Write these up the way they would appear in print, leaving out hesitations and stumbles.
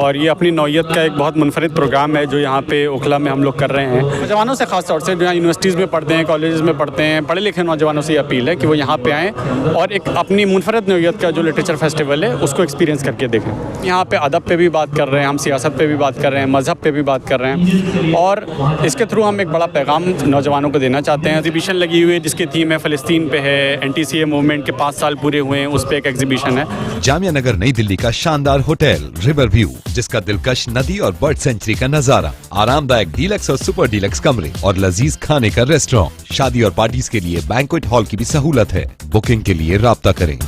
और ये अपनी नौयत का एक बहुत मुनफरिद प्रोग्राम है जो यहाँ पे ओखला में हम लोग कर रहे हैं। नौजवानों से ख़ास तौर से जो यहाँ यूनिवर्सिटीज़ में पढ़ते हैं, कॉलेजेस में पढ़ते हैं, पढ़े लिखे नौजवानों से ये अपील है कि वो यहाँ पे आएँ और एक अपनी मुनफरिद नौयत का जो लिटरेचर फेस्टिवल है उसको एक्सपीरियंस करके देखें। यहाँ पे अदब पे भी बात कर रहे हैं, हम सियासत पे भी बात कर रहे हैं, मज़हब पे भी बात कर रहे हैं और इसके थ्रू हम एक बड़ा पैगाम नौजवानों को देना चाहते हैं। एग्जीबिशन लगी हुई है जिसकी थीम है फ़लस्तीन पे है, NTCA मूवमेंट के 5 साल पूरे हुए हैं, उस पर एक एग्जीबिशन है। जामिया नगर नई दिल्ली का शानदार होटल रिवर व्यू, जिसका दिलकश नदी और बर्ड सेंचुरी का नजारा, आरामदायक डीलक्स और सुपर डीलक्स कमरे और लजीज खाने का रेस्टोरेंट। शादी और पार्टीज के लिए बैंक्वेट हॉल की भी सहूलत है। बुकिंग के लिए राब्ता करें।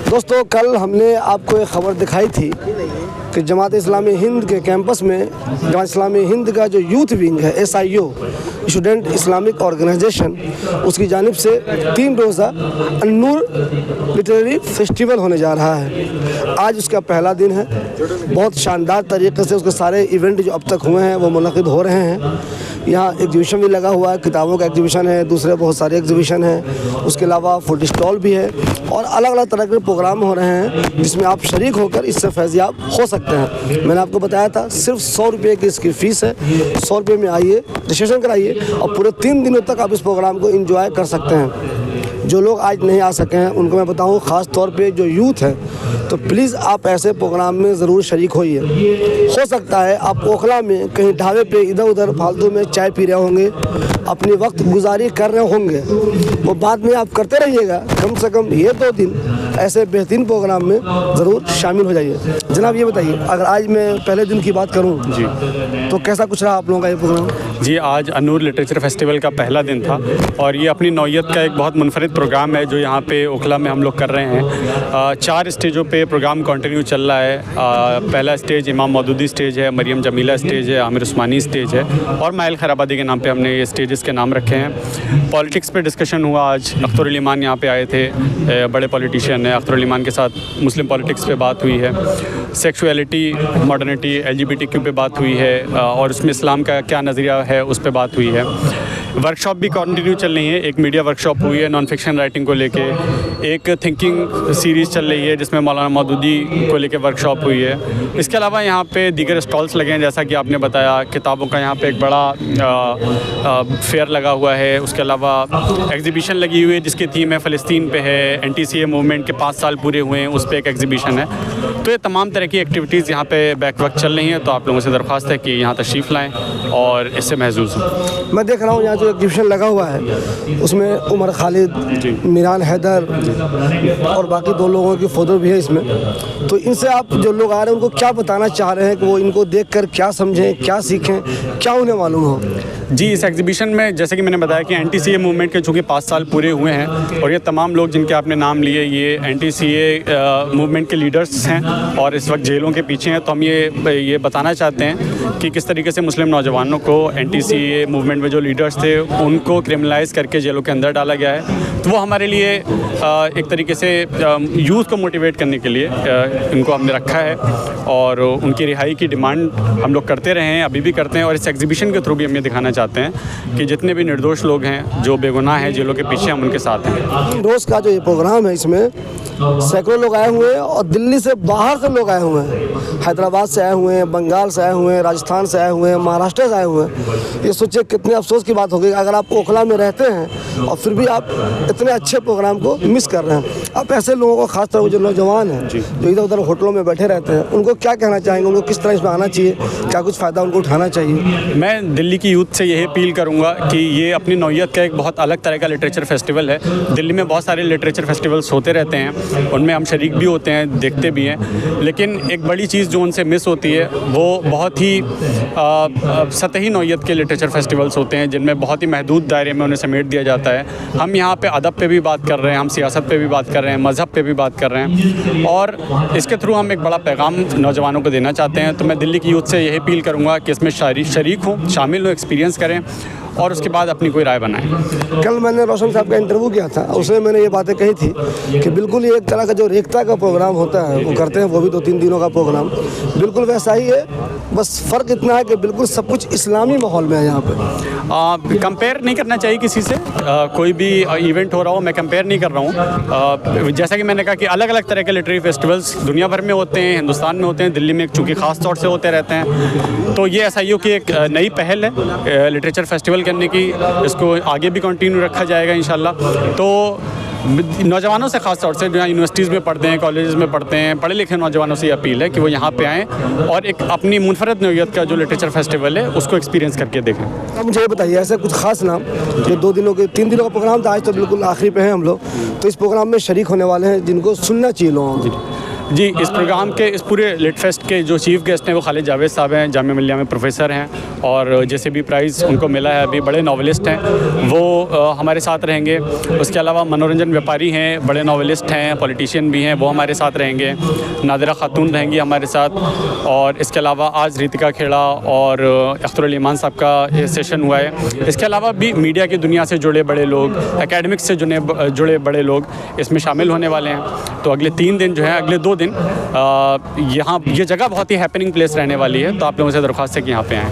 दोस्तों, कल हमने आपको एक खबर दिखाई थी कि जमात इस्लामी हिंद के कैंपस में जमात इस्लामी हिंद का जो यूथ विंग है SIO स्टूडेंट इस्लामिक ऑर्गेनाइजेशन, उसकी जानिब से 3 रोज़ा अन्नूर लिटरेरी फेस्टिवल होने जा रहा है। आज उसका पहला दिन है। बहुत शानदार तरीके से उसके सारे इवेंट जो अब तक हुए हैं वो मुनक़िद हो रहे हैं। यहाँ एग्जीबिशन भी लगा हुआ है, किताबों का एग्जीबिशन है, दूसरे बहुत सारे एग्जीबिशन हैं। उसके अलावा फूड स्टॉल भी है और अलग अलग तरह के प्रोग्राम हो रहे हैं जिसमें आप शरीक होकर इससे फैज़याब हो सकते हैं। मैंने आपको बताया था सिर्फ 100 रुपये की इसकी फ़ीस है। 100 रुपये में आइए, रजिस्ट्रेशन कराइए और पूरे 3 दिनों तक आप इस प्रोग्राम को एंजॉय कर सकते हैं। जो लोग आज नहीं आ सके हैं उनको मैं बताऊं, ख़ास तौर पे जो यूथ है, तो प्लीज़ आप ऐसे प्रोग्राम में ज़रूर शरीक होइए। हो सकता है आप ओखला में कहीं ढाबे पे इधर उधर फालतू में चाय पी रहे होंगे, अपनी वक्त गुजारी कर रहे होंगे, वो बाद में आप करते रहिएगा। कम से कम ये 2 दिन ऐसे बेहतरीन प्रोग्राम में ज़रूर शामिल हो जाइए। जनाब, ये बताइए, अगर आज मैं पहले दिन की बात करूँ जी, तो कैसा कुछ रहा आप लोगों का ये प्रोग्राम? जी, आज अन्नूर लिटरेचर फेस्टिवल का पहला दिन था और ये अपनी नौयत का एक बहुत मुनफरिद प्रोग्राम है जो यहाँ पे ओखला में हम लोग कर रहे हैं। 4 स्टेजों पे प्रोग्राम कंटिन्यू चल रहा है। पहला स्टेज इमाम मौदूदी स्टेज है, मरियम जमीला स्टेज है, आमिर उस्मानी स्टेज है और माइल खैराबादी के नाम पे हमने ये स्टेजेस के नाम रखे हैं। पॉलिटिक्स पे डिस्कशन हुआ आज। अख्तर अली ईमान यहाँ पे आए थे, बड़े पॉलिटिशियन हैं। अख्तर अली ईमान के साथ मुस्लिम पॉलिटिक्स पे बात हुई है, सेक्सुअलिटी, मॉडर्निटी, LGBTQ पे बात हुई है और उसमें इस्लाम का क्या नज़रिया है उस पे बात हुई है। वर्कशॉप भी कंटिन्यू चल रही है। एक मीडिया वर्कशॉप हुई है नॉन फिक्शन राइटिंग को लेके, एक थिंकिंग सीरीज़ चल रही है जिसमें मौलाना मौदूदी को लेके वर्कशॉप हुई है। इसके अलावा यहाँ पे दीगर स्टॉल्स लगे हैं, जैसा कि आपने बताया, किताबों का यहाँ पे एक बड़ा फेयर लगा हुआ है। उसके अलावा एग्जीबिशन लगी हुई है जिसकी थीम है फ़लस्तीन पे है, NTCA मूवमेंट के 5 साल पूरे हुए हैं, उस पर एक एग्जीबिशन है। तो ये तमाम तरह की एक्टिविटीज़ यहाँ पे बैक वक्त चल रही हैं। तो आप लोगों से दरख्वास्त है कि यहाँ तशरीफ़ लाएँ और इससे महजूज़ हों। मैं देख रहा हूँ यहाँ जो एग्जीबिशन लगा हुआ है उसमें उमर खालिद, मीरान हैदर और बाकी 2 लोगों की फ़ोटो भी है इसमें। तो इनसे आप जो लोग आ रहे हैं उनको क्या बताना चाह रहे हैं कि वो इनको देखकर क्या समझें, क्या सीखें, क्या उन्हें मालूम हो? जी, इस एग्जीबिशन में जैसे कि मैंने बताया कि NTCA मूवमेंट के चूँकि 5 साल पूरे हुए हैं और ये तमाम लोग जिनके आपने नाम लिए ये NTCA मूवमेंट के लीडर्स हैं और इस वक्त जेलों के पीछे हैं। तो हम ये बताना चाहते हैं कि किस तरीके से मुस्लिम नौजवानों को NTCA मूवमेंट में जो लीडर्स थे उनको क्रिमिनलाइज़ करके जेलों के अंदर डाला गया है। तो वो हमारे लिए एक तरीके से यूथ को मोटिवेट करने के लिए इनको हमने रखा है और उनकी रिहाई की डिमांड हम लोग करते रहे हैं, अभी भी करते हैं। और इस एग्जीबिशन के थ्रू भी हम ये दिखाना चाहते हैं कि जितने भी निर्दोष लोग हैं जो बेगुनाह हैं जेलों के पीछे, हम उनके साथ हैं। रोज़ का जो ये प्रोग्राम है इसमें सैकड़ों लोग आए हुए हैं और दिल्ली से बाहर से लोग आए हुए हैं, हैदराबाद से आए हुए हैं, बंगाल से आए हुए हैं, राजस्थान से आए हुए हैं, महाराष्ट्र से आए हुए हैं। ये सोचिए कितने अफसोस की बात होगी अगर आप ओखला में रहते हैं और फिर भी आप इतने अच्छे प्रोग्राम को मिस कर रहे हैं। आप ऐसे लोगों को, खासतौर पर जो नौजवान हैं जो इधर उधर होटलों में बैठे रहते हैं, उनको क्या कहना चाहेंगे? उनको किस तरह इसमें आना चाहिए? क्या कुछ फ़ायदा उनको उठाना चाहिए? मैं दिल्ली की यूथ से यही अपील करूँगा कि ये अपनी नौयत का एक बहुत अलग तरह का लिटरेचर फेस्टिवल है। दिल्ली में बहुत सारे लिटरेचर फेस्टिवल्स होते रहते हैं, उनमें हम शरीक भी होते हैं, देखते भी हैं, लेकिन एक बड़ी चीज़ जो उनसे मिस होती है वो बहुत ही सतही नौयत के लिटरेचर फेस्टिवल्स होते हैं जिनमें बहुत ही महदूद दायरे में उन्हें समेट दिया जाता है। हम यहाँ पे अदब पे भी बात कर रहे हैं, हम सियासत पे भी बात कर रहे हैं, मज़हब पे भी बात कर रहे हैं और इसके थ्रू हम एक बड़ा पैगाम नौजवानों को देना चाहते हैं। तो मैं दिल्ली की यूथ से यही अपील करूँगा कि इसमें शरीक हों, शामिल हों, एक्सपीरियंस करें और उसके बाद अपनी कोई राय बनाएं। कल मैंने रोशन साहब का इंटरव्यू किया था, उसमें मैंने ये बातें कही थी कि बिल्कुल ये एक तरह का जो रेखता का प्रोग्राम होता है वो करते हैं, वो भी 2-3 दिनों का प्रोग्राम बिल्कुल वैसा ही है, बस फ़र्क इतना है कि बिल्कुल सब कुछ इस्लामी माहौल में है यहाँ पे। कंपेयर नहीं करना चाहिए किसी से, कोई भी इवेंट हो रहा हो, मैं कंपेयर नहीं कर रहा हूँ। जैसा कि मैंने कहा कि अलग अलग तरह के लिटरेरी फेस्टिवल्स दुनिया भर में होते हैं, हिंदुस्तान में होते हैं, दिल्ली में चूँकि ख़ास तौर से होते रहते हैं। तो ये SIO की एक नई पहल है लिटरेचर फेस्टिवल करने की, इसको आगे भी कंटिन्यू रखा जाएगा इंशाल्लाह। तो नौजवानों से ख़ास तौर से जो यूनिवर्सिटीज़ में पढ़ते हैं, कॉलेजेस में पढ़ते हैं, पढ़े लिखे नौजवानों से ये अपील है कि वो यहाँ पे आएँ और एक अपनी मुनफरद नौइयत का जो लिटरेचर फेस्टिवल है उसको एक्सपीरियंस करके देखें। अब मुझे ये बताइए, ऐसा कुछ खास नाम जो 2 दिनों के 3 दिनों का प्रोग्राम था, आज तो बिल्कुल आखिरी पे हैं हम लोग, तो इस प्रोग्राम में शरीक होने वाले हैं जिनको सुनना चाहिए लोगों को। जी, इस प्रोग्राम के, इस पूरे लिट फेस्ट के जो चीफ़ गेस्ट हैं वो खालिद जावेद साहब हैं, जामिया मिल्लिया में प्रोफेसर हैं और JCB प्राइज़ उनको मिला है, अभी बड़े नॉवेलिस्ट हैं, वो हमारे साथ रहेंगे। उसके अलावा मनोरंजन व्यापारी हैं, बड़े नॉवेलिस्ट हैं, पॉलिटिशियन भी हैं, वो हमारे साथ रहेंगे। नादिरा खातून रहेंगी हमारे साथ, और इसके अलावा आज रितिका खेड़ा और अख्तर अली ईमान साहब का सेशन हुआ है। इसके अलावा भी मीडिया की दुनिया से जुड़े बड़े लोग, एकेडमिक्स से जुड़े बड़े लोग इसमें शामिल होने वाले हैं। तो अगले 3 दिन जो है, अगले 2 दिन यहाँ ये जगह बहुत ही हैपनिंग प्लेस रहने वाली है, तो आप लोगों से दरख्वास्त है कि यहाँ पे आएँ।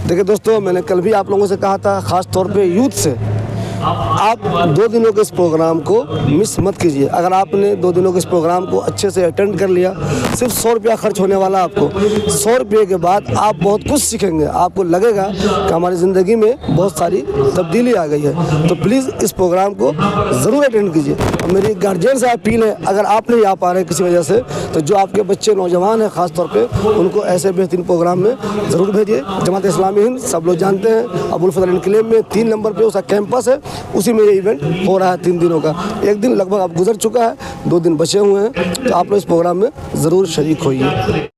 देखिए दोस्तों, मैंने कल भी आप लोगों से कहा था, ख़ास तौर पे यूथ से, आप 2 दिनों के इस प्रोग्राम को मिस मत कीजिए। अगर आपने 2 दिनों के इस प्रोग्राम को अच्छे से अटेंड कर लिया, सिर्फ 100 रुपया खर्च होने वाला आपको। 100 रुपये के बाद आप बहुत कुछ सीखेंगे, आपको लगेगा कि हमारी ज़िंदगी में बहुत सारी तब्दीली आ गई है। तो प्लीज़ इस प्रोग्राम को ज़रूर अटेंड कीजिए। और मेरी गार्जियन से अपील है, अगर आप नहीं आ पा रहे किसी वजह से, तो जो आपके बच्चे नौजवान हैं ख़ास तौर पर, उनको ऐसे बेहतरीन प्रोग्राम में ज़रूर भेजिए। जमात इस्लामी हिंद सब लोग जानते हैं, अबुल फजल इनकलेब में 3 नंबर पर उसका कैंपस है, उसी में ये इवेंट हो रहा है 3 दिनों का। 1 दिन लगभग अब गुजर चुका है, 2 दिन बचे हुए हैं, तो आप लोग इस प्रोग्राम में ज़रूर शरीक होइए।